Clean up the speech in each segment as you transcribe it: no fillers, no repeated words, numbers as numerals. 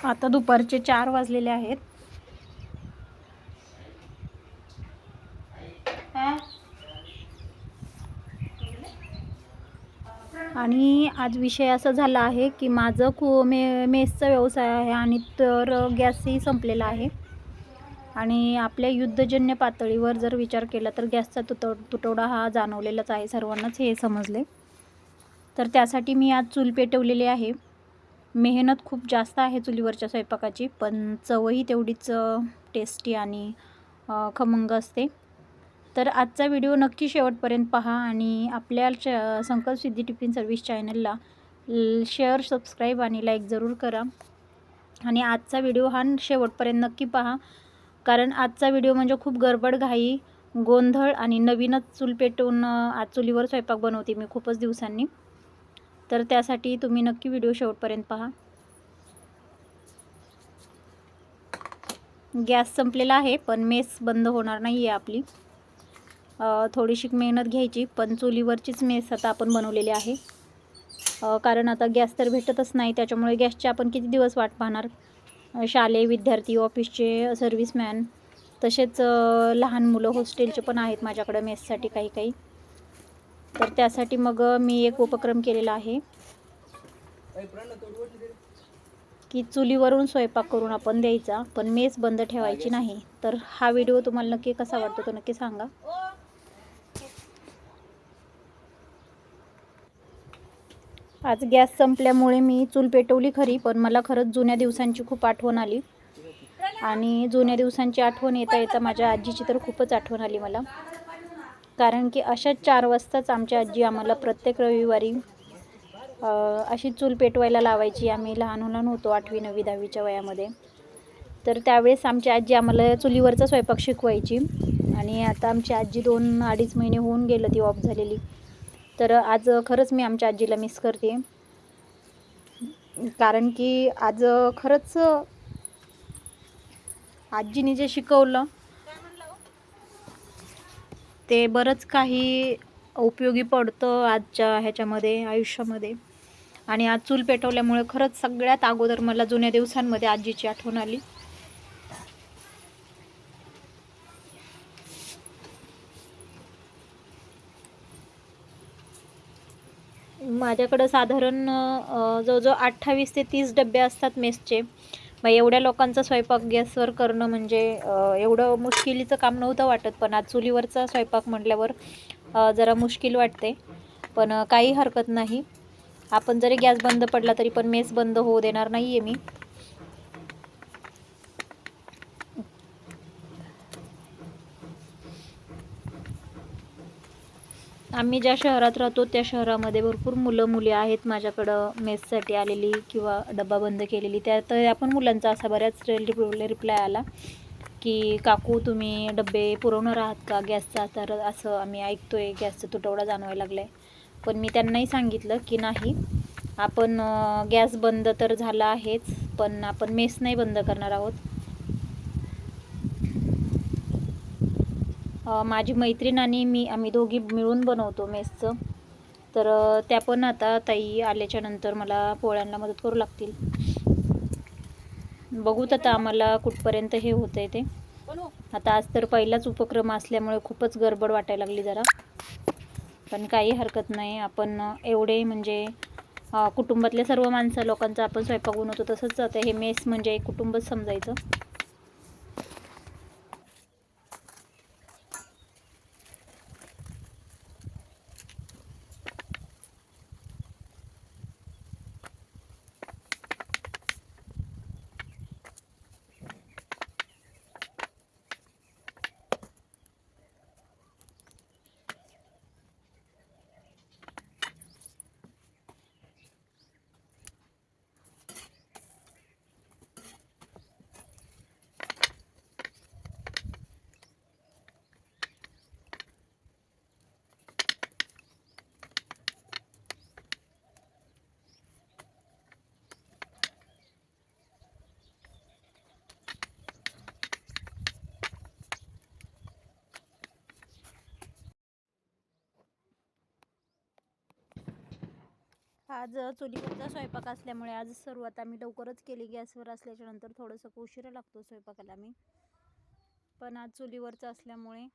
आता दुपारचे 4 वाजलेले आहेत. आणि आज विषय असा झाला आहे की माझं मेसचा व्यवसाय आहे आणि तर गॅसही संपलेला आहे. आणि आपल्या युद्धजन्य पातळीवर जर विचार केला तर गॅसचा तुटवडा हा जाणवलेलाच आहे, सर्वांनाच हे समजले. तर त्यासाठी मी आज चूल पेटवलेली आहे. मेहनत खूप जास्त आहे चुलीवरच्या स्वयंपाकाची, पण चवही तेवढीच टेस्टी आणि खमंग असते. तर आजचा व्हिडिओ नक्की शेवटपर्यंत पहा आणि आपल्या संकल्प सिद्धी टिफिन सर्व्हिस चॅनलला शेअर, सबस्क्राईब आणि लाईक जरूर करा. आणि आजचा व्हिडिओ हा शेवटपर्यंत नक्की पहा, कारण आजचा व्हिडिओ म्हणजे खूप गडबड, घाई, गोंधळ आणि नवीनच चूल पेटवून आज चुलीवर स्वयंपाक बनवते मी खूपच दिवसांनी. तर त्यासाठी तुम्ही नक्की व्हिडिओ शेवटपर्यंत पहा. गॅस संपलेला आहे, पण मेस बंद होणार नाही आहे आपली. थोडीशी मेहनत घ्यायची, पण चुलीवरचीच मेस आता आपण बनवलेली आहे. कारण आता गॅस तर भेटतच नाही, त्याच्यामुळे गॅसचे आपण किती दिवस वाट पाहणार. शालेय विद्यार्थी, ऑफिसचे सर्व्हिसमॅन, तसेच लहान मुलं हॉस्टेलचे पण आहेत माझ्याकडं मेससाठी काही काही. तर त्यासाठी मग मी एक उपक्रम केलेला आहे की चुलीवरून स्वयंपाक करून आपण द्यायचा, पण मेस बंद ठेवायची नाही. तर हा व्हिडिओ तुम्हाला नक्की कसा वाटतो तो नक्की सांगा. आज गॅस संपल्यामुळे मी चूल पेटवली खरी, पण मला खरंच जुन्या दिवसांची खूप आठवण आली. आणि जुन्या दिवसांची आठवण येता येता माझ्या आजीची तर खूपच आठवण आली मला. कारण की अशाच 4 वाजताच आमची आजी आम्हाला प्रत्येक रविवारी अशी चूल पेटवायला लावायची. आम्ही लहान होतो 8वी 9वी 10वीच्या वयामध्ये. तर त्यावेळेस आमची आजी आम्हाला चुलीवरचा स्वयंपाक शिकवायची. आणि आता आमची आजी 2-2.5 महिने होऊन गेलं ती ऑफ झालेली. तर आज खरंच मी आमच्या आजीला मिस करते, कारण की आज खरंच आजीने जे शिकवलं ते बरंच काही उपयोगी पडतं आजच्या ह्याच्यामध्ये, आयुष्यामध्ये. आणि आज चूल पेटवल्यामुळे खरंच सगळ्यात अगोदर मला जुन्या दिवसांमध्ये आजीची आठवण आली. माझ्याकडं साधारण जवळजवळ 28 ते 30 डबे असतात मेसचे. मग एवढ्या लोकांचा स्वयंपाक गॅसवर करणं म्हणजे एवढं मुश्किलीचं काम नव्हतं वाटत, पण आज चुलीवरचा स्वयंपाक म्हटल्यावर जरा मुश्किल वाटते. पण काही हरकत नाही, आपण जरी गॅस बंद पडला तरी पण मेस बंद होऊ देणार नाही आहे मी. आम्ही ज्या शहरात राहतो त्या शहरामध्ये भरपूर मुलं मुली आहेत माझ्याकडं मेससाठी आलेली किंवा डब्बा बंद केलेली. त्यात आपण मुलांचा असा बऱ्याच रिप्लाय आला की काकू तुम्ही डब्बे पुरवणार आहात का गॅसचा. तर असं आम्ही ऐकतोय गॅसचा तुटवडा जाणवायला लागला आहे. पण मी त्यांनाही सांगितलं की नाही, आपण गॅस बंद तर झाला आहेच, पण आपण मेस नाही बंद करणार आहोत. माझी मैत्रीण आणि मी आम्ही दोघी मिळून बनवतो मेसचं. तर त्या पण आता ताई आल्याच्या नंतर मला पोळ्यांना मदत करू लागतील. बघूत आता आम्हाला कुठपर्यंत हे होतंय ते. आता आज तर पहिलाच उपक्रम असल्यामुळे खूपच गडबड वाटायला लागली जरा, पण काही हरकत नाही. आपण एवढे म्हणजे कुटुंबातल्या सर्व लोकांचा आपण स्वयंपाक बनवतो, तसंच आता हे मेस म्हणजे एक कुटुंबच समजायचं. आज चुलीवरचा स्वयंपाक असल्यामुळे आज सुरुवात आम्ही लवकरच केली. गॅसवर असल्याच्या नंतर थोडंसं उशिरा लागतो स्वयंपाकाला मी, पण आज चुलीवरचा असल्यामुळे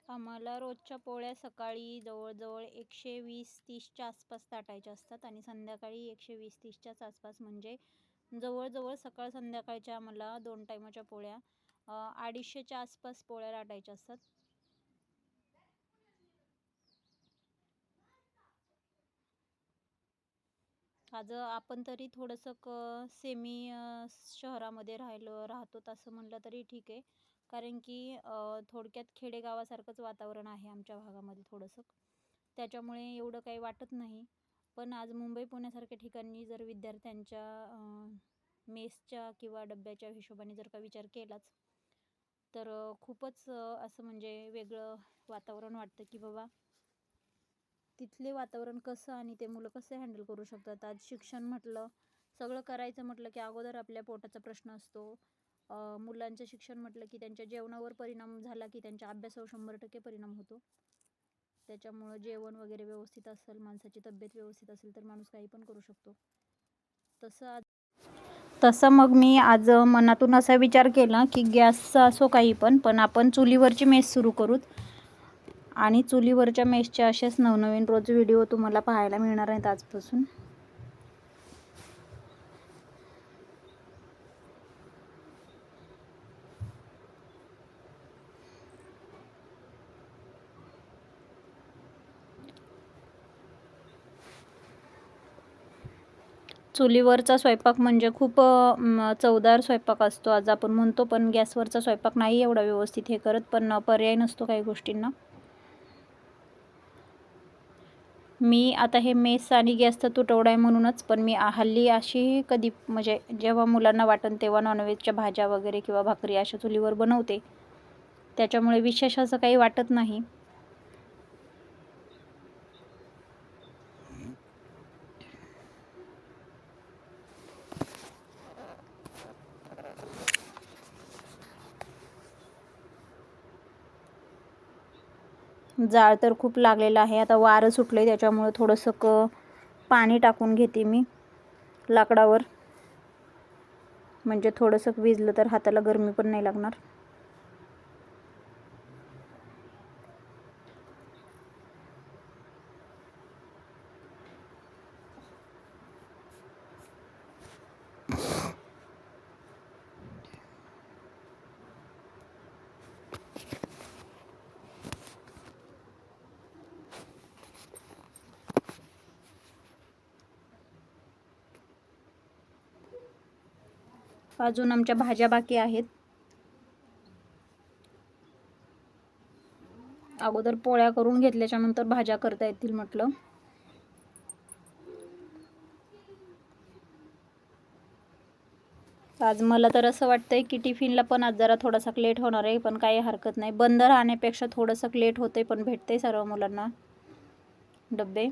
आम्हाला रोजच्या पोळ्या सकाळी जवळजवळ 120-130च्या आसपास ताटायच्या असतात आणि संध्याकाळी 120-130च्याच आसपास, म्हणजे जवळजवळ सकाळ संध्याकाळच्या आम्हाला 2 टायमाच्या पोळ्या 250च्या आसपास पोळ्या लाटायच्या असतात. आज आपण तरी थोडंसं सेमी शहरामध्ये राहतो असं म्हणलं तरी ठीक आहे, कारण की थोडक्यात खेडेगावासारखंच वातावरण आहे आमच्या भागामध्ये थोडंसं, त्याच्यामुळे एवढं काही वाटत नाही. पण आज मुंबई पुण्यासारख्या ठिकाणी जर विद्यार्थ्यांच्या मेसच्या किंवा डब्याच्या हिशोबाने जर का विचार केलाच तर खूपच असं म्हणजे वेगळं वातावरण वाटतं की बाबा तिथले वातावरण कसं आणि ते मुलं कसे हँडल करू शकतात. आज शिक्षण म्हटलं, सगळं करायचं म्हटलं की अगोदर आपल्या पोटाचा प्रश्न असतो. मुलांचं शिक्षण म्हटलं की त्यांच्या जेवणावर परिणाम झाला की त्यांच्या अभ्यासावर 100% परिणाम होतो. त्याच्यामुळं जेवण वगैरे व्यवस्थित असेल, माणसाची तब्येत व्यवस्थित असेल तर माणूस काही पण करू शकतो. तसं मग मी आज मनातून असा विचार केला की गॅसचा असो काही पण आपण चुलीवरची मेस सुरू करूत आणि चुलीवरच्या मेसचे असेच नवनवीन रोज व्हिडिओ तुम्हाला पाहायला मिळणार आहेत आजपासून. चुलीवरचा स्वयंपाक म्हणजे खूप चवदार स्वयंपाक असतो आज आपण म्हणतो, पण गॅसवरचा स्वयंपाक नाही एवढा व्यवस्थित हे करत, पण पर्याय नसतो काही गोष्टींना. मी आता हे मेस आणि गॅसचा तुटवडा आहे म्हणूनच, पण मी हल्ली अशी कधी म्हणजे जेव्हा मुलांना वाटन तेव्हा नॉनव्हेजच्या भाज्या वगैरे किंवा भाकरी अशा चुलीवर बनवते, त्याच्यामुळे विशेष असं काही वाटत नाही. जाळ तर खूप लागलेला आहे. आता वारं सुटलं त्याच्यामुळे थोडंसं पाणी टाकून घेते मी लाकडावर, म्हणजे थोडंसं विजलं तर हाताला गरमी पण नाही लागणार. अजून आमच्या भाज्या बाकी आहेत. अगोदर पोळ्या करून घेतल्याच्या नंतर भाज्या करता येतील म्हटलं. आज मला तर असं वाटतंय की टिफिनला पण आज जरा थोडासा लेट होणार आहे, पण काही हरकत नाही. बंद राहण्यापेक्षा थोडंसं लेट होते पण भेटते सर्व मुलांना डब्बे.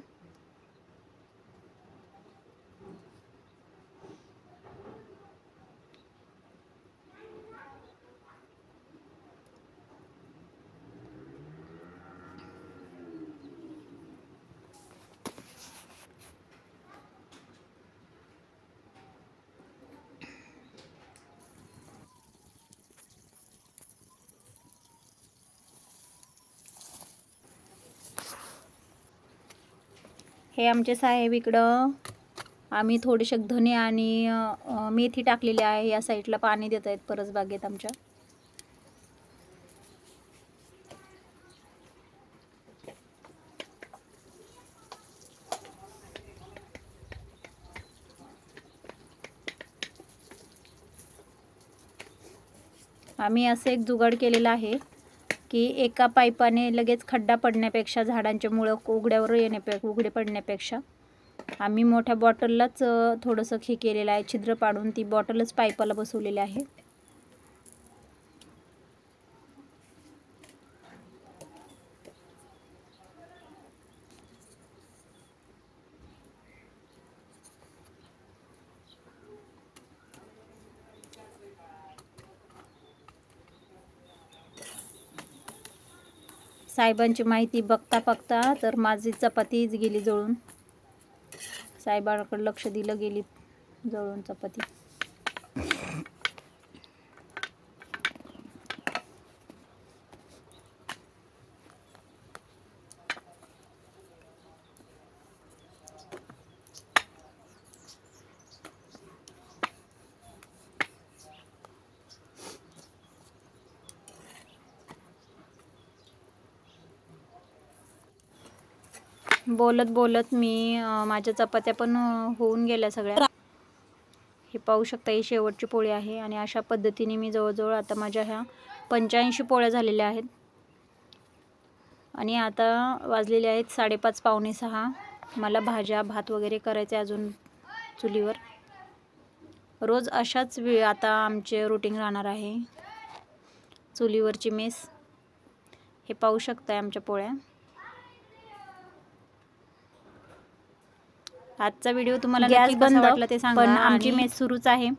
हे आमचे साहेब इकडं आम्ही थोडेसे धने आणि मेथी टाकलेली आहे, या साईडला पाणी देत आहेत परसबागेत आमच्या. आम्ही असं एक जुगाड केलेला आहे की एका पाईपाने लगेच खड्डा पडण्यापेक्षा, झाडांचे मुळं उघडे पडण्यापेक्षा आम्ही मोठ्या बॉटललाच थोडंसं हे केलेलं आहे, छिद्र पाडून ती बॉटलच पाईपाला बसवलेली आहे. साहेबांची माहिती बघता बघता तर माझी चपातीच गेली जळून. साहेबांकडे लक्ष दिलं, गेली जळून चपाती. बोलत बोलत मी माझ्या चपात्या पण होऊन गेल्या सगळ्या. हे पाहू शकता, ही शेवटची पोळी आहे. आणि अशा पद्धतीने मी जवळजवळ आता माझ्या ह्या 85 पोळ्या झालेल्या आहेत. आणि आता वाजलेले आहेत 5:30 पावणे 6. मला भाज्या भात वगैरे करायचे अजून चुलीवर. रोज अशाच आता आमचे रुटीन राहणार आहे, चुलीवरची मेस. हे पाहू शकताय आमच्या पोळ्या. आजचा व्हिडिओ तुम्हाला नक्की कसा वाटला ते सांगा. पण आमची मेस सुरूच आहे,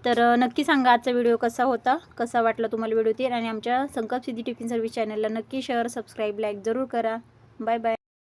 तर नक्की सांगा आजचा व्हिडिओ कसा होता, कसा वाटला तुम्हाला व्हिडिओ ते. आणि आमच्या संकल्प सिद्धी टिफिन सर्व्हिस चॅनलला नक्की शेअर, सबस्क्राईब, लाईक जरूर करा. Bye bye.